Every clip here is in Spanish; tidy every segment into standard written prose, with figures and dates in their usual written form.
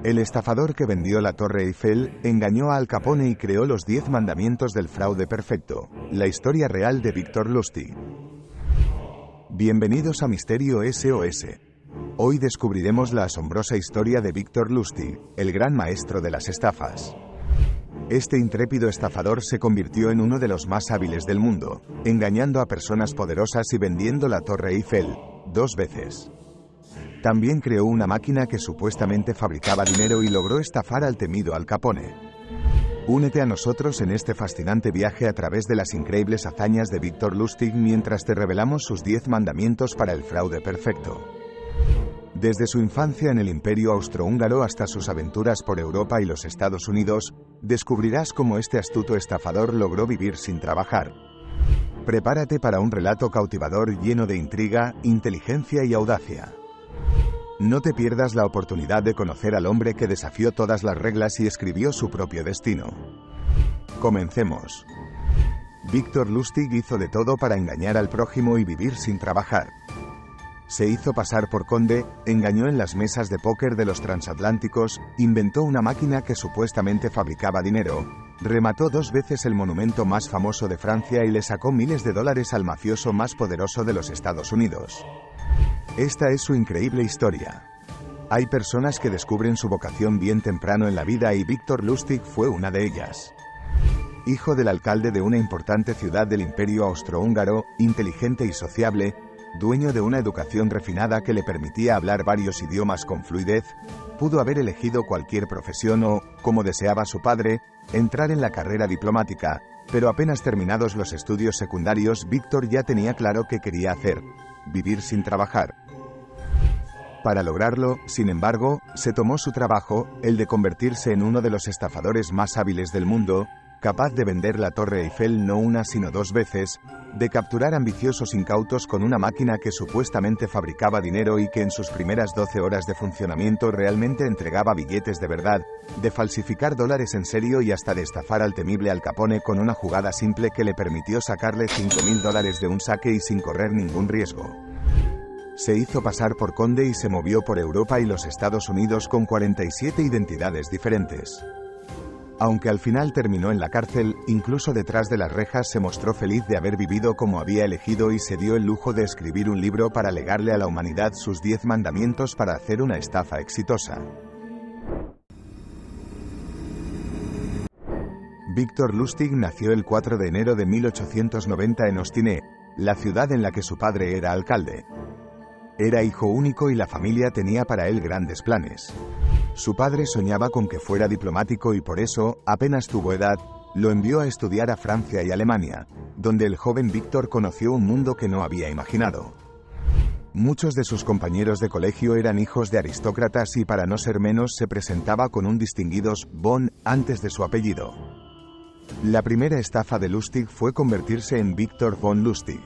El estafador que vendió la Torre Eiffel engañó a Al Capone y creó los 10 mandamientos del fraude perfecto. La historia real de Victor Lustig. Bienvenidos a Misterio SOS. Hoy descubriremos la asombrosa historia de Victor Lustig, el gran maestro de las estafas. Este intrépido estafador se convirtió en uno de los más hábiles del mundo, engañando a personas poderosas y vendiendo la Torre Eiffel 2 veces. También creó una máquina que supuestamente fabricaba dinero y logró estafar al temido Al Capone. Únete a nosotros en este fascinante viaje a través de las increíbles hazañas de Victor Lustig mientras te revelamos sus 10 mandamientos para el fraude perfecto. Desde su infancia en el Imperio Austrohúngaro hasta sus aventuras por Europa y los Estados Unidos, descubrirás cómo este astuto estafador logró vivir sin trabajar. Prepárate para un relato cautivador lleno de intriga, inteligencia y audacia. No te pierdas la oportunidad de conocer al hombre que desafió todas las reglas y escribió su propio destino. Comencemos. Victor Lustig hizo de todo para engañar al prójimo y vivir sin trabajar. Se hizo pasar por conde, engañó en las mesas de póker de los transatlánticos, inventó una máquina que supuestamente fabricaba dinero, remató 2 veces el monumento más famoso de Francia y le sacó miles de dólares al mafioso más poderoso de los Estados Unidos. Esta es su increíble historia. Hay personas que descubren su vocación bien temprano en la vida y Victor Lustig fue una de ellas. Hijo del alcalde de una importante ciudad del Imperio Austrohúngaro, inteligente y sociable, dueño de una educación refinada que le permitía hablar varios idiomas con fluidez, pudo haber elegido cualquier profesión o, como deseaba su padre, entrar en la carrera diplomática, pero apenas terminados los estudios secundarios, Victor ya tenía claro qué quería hacer: vivir sin trabajar. Para lograrlo, sin embargo, se tomó su trabajo, el de convertirse en uno de los estafadores más hábiles del mundo, capaz de vender la Torre Eiffel no una sino 2 veces, de capturar ambiciosos incautos con una máquina que supuestamente fabricaba dinero y que en sus primeras 12 horas de funcionamiento realmente entregaba billetes de verdad, de falsificar dólares en serio y hasta de estafar al temible Al Capone con una jugada simple que le permitió sacarle $5.000 de un saque y sin correr ningún riesgo. Se hizo pasar por conde y se movió por Europa y los Estados Unidos con 47 identidades diferentes. Aunque al final terminó en la cárcel, incluso detrás de las rejas se mostró feliz de haber vivido como había elegido y se dio el lujo de escribir un libro para legarle a la humanidad sus 10 mandamientos para hacer una estafa exitosa. Victor Lustig nació el 4 de enero de 1890 en Ostinee, la ciudad en la que su padre era alcalde. Era hijo único y la familia tenía para él grandes planes. Su padre soñaba con que fuera diplomático y por eso, apenas tuvo edad, lo envió a estudiar a Francia y Alemania, donde el joven Víctor conoció un mundo que no había imaginado. Muchos de sus compañeros de colegio eran hijos de aristócratas y para no ser menos se presentaba con un distinguidos von antes de su apellido. La primera estafa de Lustig fue convertirse en Victor von Lustig.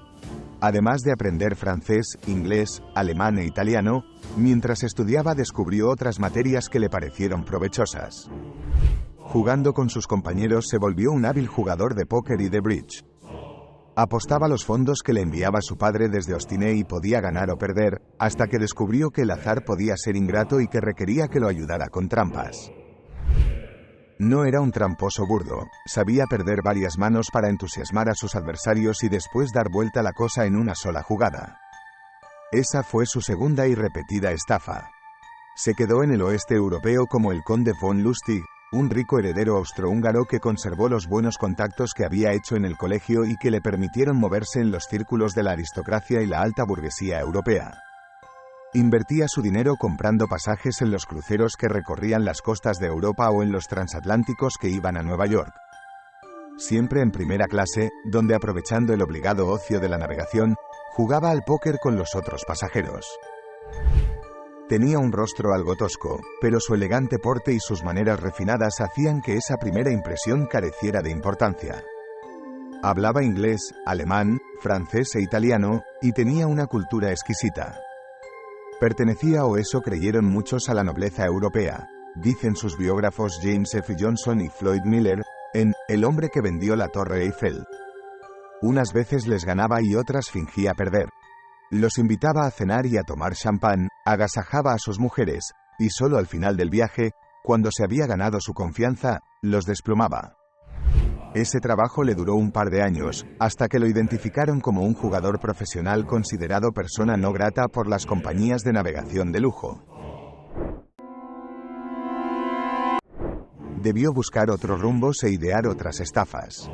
Además de aprender francés, inglés, alemán e italiano, mientras estudiaba descubrió otras materias que le parecieron provechosas. Jugando con sus compañeros se volvió un hábil jugador de póker y de bridge. Apostaba los fondos que le enviaba su padre desde Ostinee y podía ganar o perder, hasta que descubrió que el azar podía ser ingrato y que requería que lo ayudara con trampas. No era un tramposo burdo, sabía perder varias manos para entusiasmar a sus adversarios y después dar vuelta la cosa en una sola jugada. Esa fue su segunda y repetida estafa. Se quedó en el oeste europeo como el conde von Lustig, un rico heredero austrohúngaro que conservó los buenos contactos que había hecho en el colegio y que le permitieron moverse en los círculos de la aristocracia y la alta burguesía europea. Invertía su dinero comprando pasajes en los cruceros que recorrían las costas de Europa o en los transatlánticos que iban a Nueva York. Siempre en primera clase, donde aprovechando el obligado ocio de la navegación, jugaba al póker con los otros pasajeros. Tenía un rostro algo tosco, pero su elegante porte y sus maneras refinadas hacían que esa primera impresión careciera de importancia. Hablaba inglés, alemán, francés e italiano, y tenía una cultura exquisita. Pertenecía, o eso creyeron muchos, a la nobleza europea, dicen sus biógrafos James F. Johnson y Floyd Miller, en El hombre que vendió la Torre Eiffel. Unas veces les ganaba y otras fingía perder. Los invitaba a cenar y a tomar champán, agasajaba a sus mujeres, y solo al final del viaje, cuando se había ganado su confianza, los desplomaba. Ese trabajo le duró un par de años, hasta que lo identificaron como un jugador profesional considerado persona no grata por las compañías de navegación de lujo. Debió buscar otros rumbos e idear otras estafas.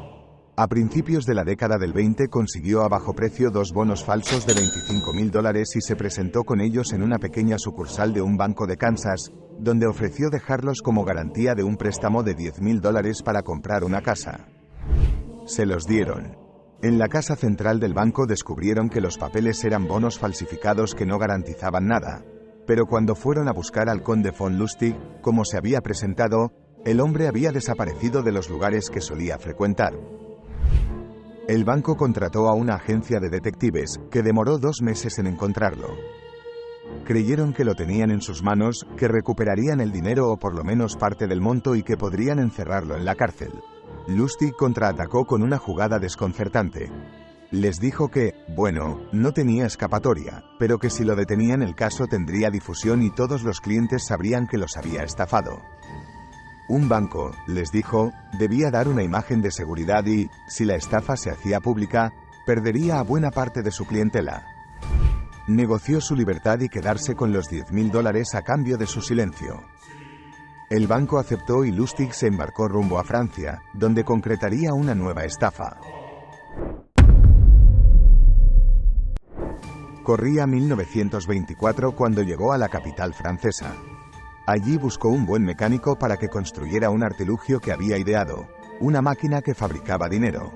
A principios de la década del 20 consiguió a bajo precio 2 bonos falsos de $25.000 y se presentó con ellos en una pequeña sucursal de un banco de Kansas, donde ofreció dejarlos como garantía de un préstamo de $10.000 para comprar una casa. Se los dieron. En la casa central del banco descubrieron que los papeles eran bonos falsificados que no garantizaban nada, pero cuando fueron a buscar al conde von Lustig, como se había presentado, el hombre había desaparecido de los lugares que solía frecuentar. El banco contrató a una agencia de detectives, que demoró 2 meses en encontrarlo. Creyeron que lo tenían en sus manos, que recuperarían el dinero o por lo menos parte del monto y que podrían encerrarlo en la cárcel. Lustig contraatacó con una jugada desconcertante. Les dijo que, bueno, no tenía escapatoria, pero que si lo detenían el caso tendría difusión y todos los clientes sabrían que los había estafado. Un banco, les dijo, debía dar una imagen de seguridad y, si la estafa se hacía pública, perdería a buena parte de su clientela. Negoció su libertad y quedarse con los $10.000 a cambio de su silencio. El banco aceptó y Lustig se embarcó rumbo a Francia, donde concretaría una nueva estafa. Corría 1924 cuando llegó a la capital francesa. Allí buscó un buen mecánico para que construyera un artilugio que había ideado, una máquina que fabricaba dinero.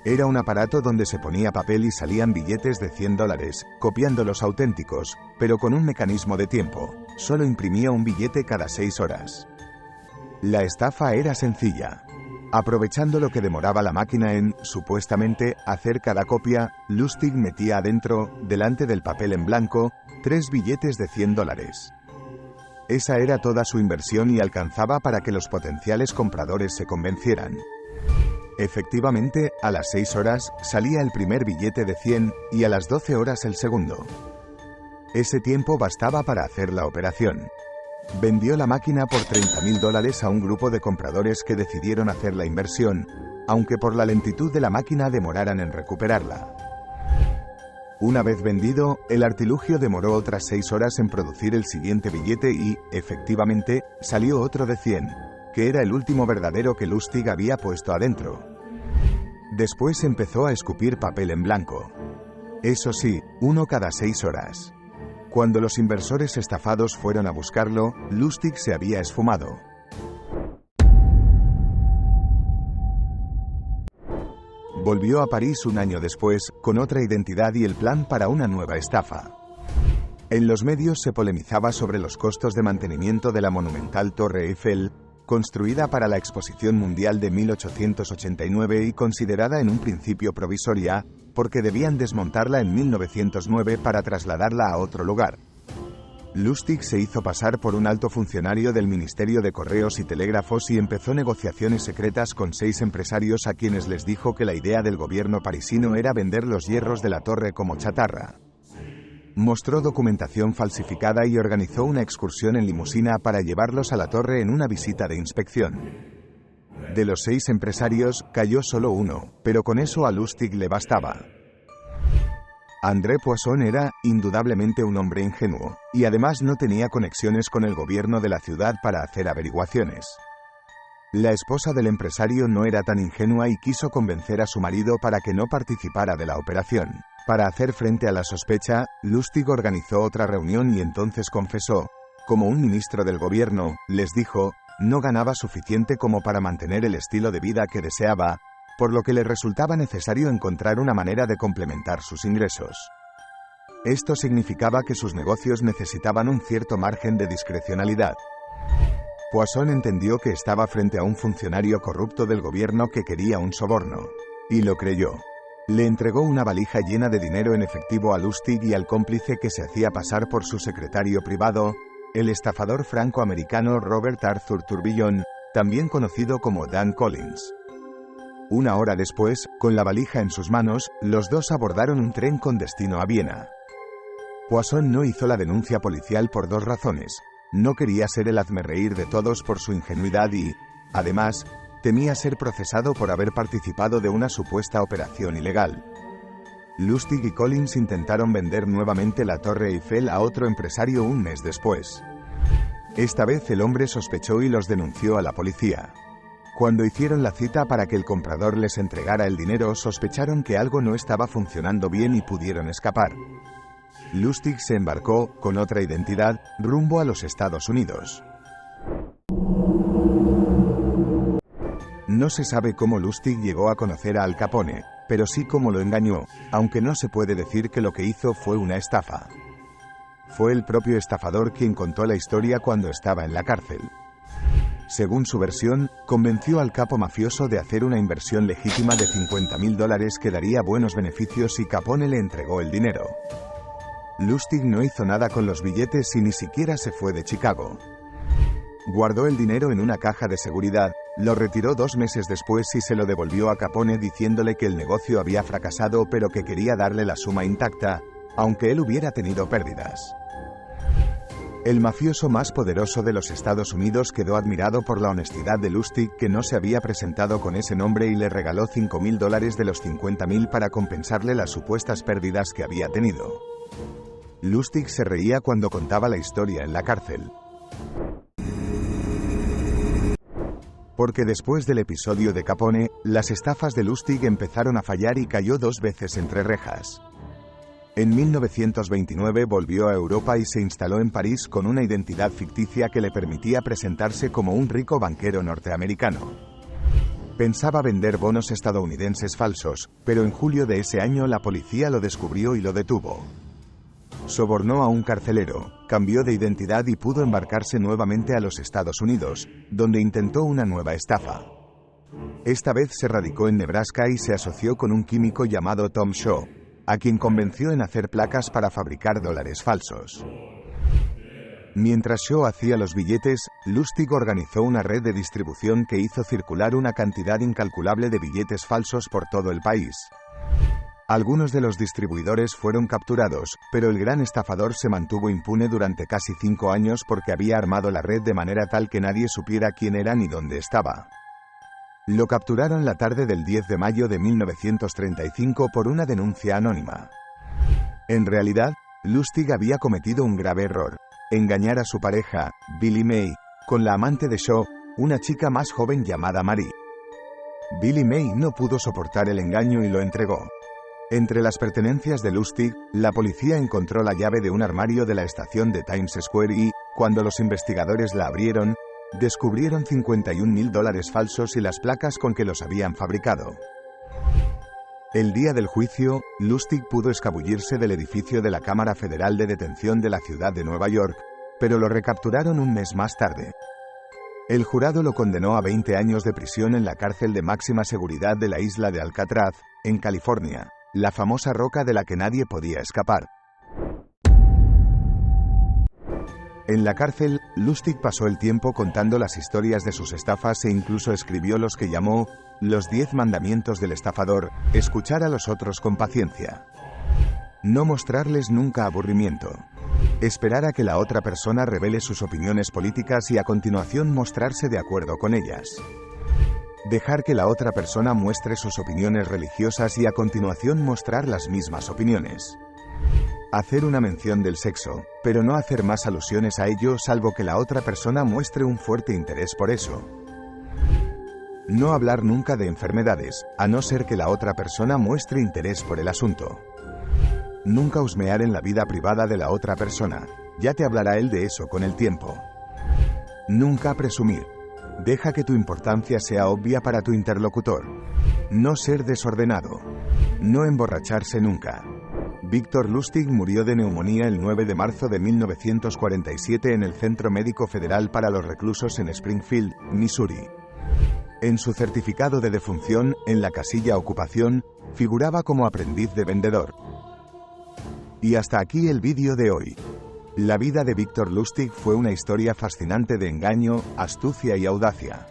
Era un aparato donde se ponía papel y salían billetes de $100, copiando los auténticos, pero con un mecanismo de tiempo. Solo imprimía un billete cada 6 horas. La estafa era sencilla. Aprovechando lo que demoraba la máquina en, supuestamente, hacer cada copia, Lustig metía adentro, delante del papel en blanco, 3 billetes de $100. Esa era toda su inversión y alcanzaba para que los potenciales compradores se convencieran. Efectivamente, a las 6 horas, salía el primer billete de 100 y a las 12 horas el segundo. Ese tiempo bastaba para hacer la operación. Vendió la máquina por $30.000 a un grupo de compradores que decidieron hacer la inversión, aunque por la lentitud de la máquina demoraran en recuperarla. Una vez vendido, el artilugio demoró otras 6 horas en producir el siguiente billete y, efectivamente, salió otro de 100, que era el último verdadero que Lustig había puesto adentro. Después empezó a escupir papel en blanco. Eso sí, uno cada 6 horas. Cuando los inversores estafados fueron a buscarlo, Lustig se había esfumado. Volvió a París un año después, con otra identidad y el plan para una nueva estafa. En los medios se polemizaba sobre los costos de mantenimiento de la monumental Torre Eiffel, construida para la Exposición Mundial de 1889 y considerada en un principio provisoria, porque debían desmontarla en 1909 para trasladarla a otro lugar. Lustig se hizo pasar por un alto funcionario del Ministerio de Correos y Telégrafos y empezó negociaciones secretas con 6 empresarios a quienes les dijo que la idea del gobierno parisino era vender los hierros de la torre como chatarra. Mostró documentación falsificada y organizó una excursión en limusina para llevarlos a la torre en una visita de inspección. De los 6 empresarios, cayó solo uno, pero con eso a Lustig le bastaba. André Poisson era, indudablemente, un hombre ingenuo, y además no tenía conexiones con el gobierno de la ciudad para hacer averiguaciones. La esposa del empresario no era tan ingenua y quiso convencer a su marido para que no participara de la operación. Para hacer frente a la sospecha, Lustig organizó otra reunión y entonces confesó, como un ministro del gobierno, les dijo, no ganaba suficiente como para mantener el estilo de vida que deseaba, por lo que le resultaba necesario encontrar una manera de complementar sus ingresos. Esto significaba que sus negocios necesitaban un cierto margen de discrecionalidad. Poisson entendió que estaba frente a un funcionario corrupto del gobierno que quería un soborno. Y lo creyó. Le entregó una valija llena de dinero en efectivo a Lustig y al cómplice que se hacía pasar por su secretario privado, el estafador franco-americano Robert Arthur Tourbillon, también conocido como Dan Collins. Una hora después, con la valija en sus manos, los dos abordaron un tren con destino a Viena. Poisson no hizo la denuncia policial por 2 razones. No quería ser el hazmerreír de todos por su ingenuidad y, además, temía ser procesado por haber participado de una supuesta operación ilegal. Lustig y Collins intentaron vender nuevamente la Torre Eiffel a otro empresario un mes después. Esta vez el hombre sospechó y los denunció a la policía. Cuando hicieron la cita para que el comprador les entregara el dinero, sospecharon que algo no estaba funcionando bien y pudieron escapar. Lustig se embarcó, con otra identidad, rumbo a los Estados Unidos. No se sabe cómo Lustig llegó a conocer a Al Capone, pero sí cómo lo engañó, aunque no se puede decir que lo que hizo fue una estafa. Fue el propio estafador quien contó la historia cuando estaba en la cárcel. Según su versión, convenció al capo mafioso de hacer una inversión legítima de $50.000 que daría buenos beneficios y Capone le entregó el dinero. Lustig no hizo nada con los billetes y ni siquiera se fue de Chicago. Guardó el dinero en una caja de seguridad, lo retiró 2 meses después y se lo devolvió a Capone diciéndole que el negocio había fracasado pero que quería darle la suma intacta, aunque él hubiera tenido pérdidas. El mafioso más poderoso de los Estados Unidos quedó admirado por la honestidad de Lustig, que no se había presentado con ese nombre, y le regaló $5.000 de los 50.000 para compensarle las supuestas pérdidas que había tenido. Lustig se reía cuando contaba la historia en la cárcel. Porque después del episodio de Capone, las estafas de Lustig empezaron a fallar y cayó 2 veces entre rejas. En 1929 volvió a Europa y se instaló en París con una identidad ficticia que le permitía presentarse como un rico banquero norteamericano. Pensaba vender bonos estadounidenses falsos, pero en julio de ese año la policía lo descubrió y lo detuvo. Sobornó a un carcelero, cambió de identidad y pudo embarcarse nuevamente a los Estados Unidos, donde intentó una nueva estafa. Esta vez se radicó en Nebraska y se asoció con un químico llamado Tom Shaw, a quien convenció en hacer placas para fabricar dólares falsos. Mientras Shaw hacía los billetes, Lustig organizó una red de distribución que hizo circular una cantidad incalculable de billetes falsos por todo el país. Algunos de los distribuidores fueron capturados, pero el gran estafador se mantuvo impune durante casi 5 años porque había armado la red de manera tal que nadie supiera quién era ni dónde estaba. Lo capturaron la tarde del 10 de mayo de 1935 por una denuncia anónima. En realidad, Lustig había cometido un grave error: engañar a su pareja, Billie May, con la amante de Shaw, una chica más joven llamada Marie. Billie May no pudo soportar el engaño y lo entregó. Entre las pertenencias de Lustig, la policía encontró la llave de un armario de la estación de Times Square y, cuando los investigadores la abrieron, descubrieron $51.000 falsos y las placas con que los habían fabricado. El día del juicio, Lustig pudo escabullirse del edificio de la Cámara Federal de Detención de la ciudad de Nueva York, pero lo recapturaron un mes más tarde. El jurado lo condenó a 20 años de prisión en la cárcel de máxima seguridad de la isla de Alcatraz, en California, la famosa roca de la que nadie podía escapar. En la cárcel, Lustig pasó el tiempo contando las historias de sus estafas e incluso escribió los que llamó los 10 mandamientos del estafador: escuchar a los otros con paciencia, no mostrarles nunca aburrimiento, esperar a que la otra persona revele sus opiniones políticas y a continuación mostrarse de acuerdo con ellas, dejar que la otra persona muestre sus opiniones religiosas y a continuación mostrar las mismas opiniones, hacer una mención del sexo, pero no hacer más alusiones a ello salvo que la otra persona muestre un fuerte interés por eso, no hablar nunca de enfermedades, a no ser que la otra persona muestre interés por el asunto, nunca husmear en la vida privada de la otra persona, ya te hablará él de eso con el tiempo, nunca presumir, deja que tu importancia sea obvia para tu interlocutor, no ser desordenado, no emborracharse nunca. Víctor Lustig murió de neumonía el 9 de marzo de 1947 en el Centro Médico Federal para los Reclusos en Springfield, Missouri. En su certificado de defunción, en la casilla Ocupación, figuraba como aprendiz de vendedor. Y hasta aquí el vídeo de hoy. La vida de Víctor Lustig fue una historia fascinante de engaño, astucia y audacia.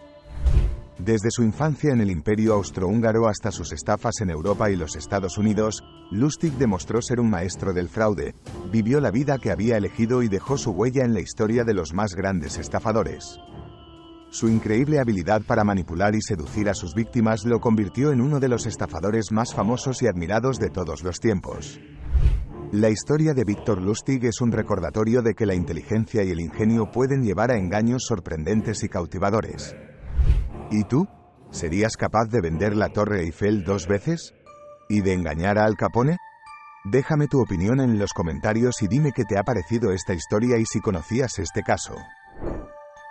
Desde su infancia en el Imperio Austrohúngaro hasta sus estafas en Europa y los Estados Unidos, Lustig demostró ser un maestro del fraude, vivió la vida que había elegido y dejó su huella en la historia de los más grandes estafadores. Su increíble habilidad para manipular y seducir a sus víctimas lo convirtió en uno de los estafadores más famosos y admirados de todos los tiempos. La historia de Viktor Lustig es un recordatorio de que la inteligencia y el ingenio pueden llevar a engaños sorprendentes y cautivadores. ¿Y tú? ¿Serías capaz de vender la Torre Eiffel 2 veces? ¿Y de engañar a Al Capone? Déjame tu opinión en los comentarios y dime qué te ha parecido esta historia y si conocías este caso.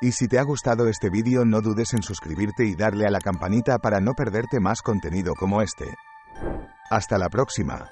Y si te ha gustado este vídeo no dudes en suscribirte y darle a la campanita para no perderte más contenido como este. Hasta la próxima.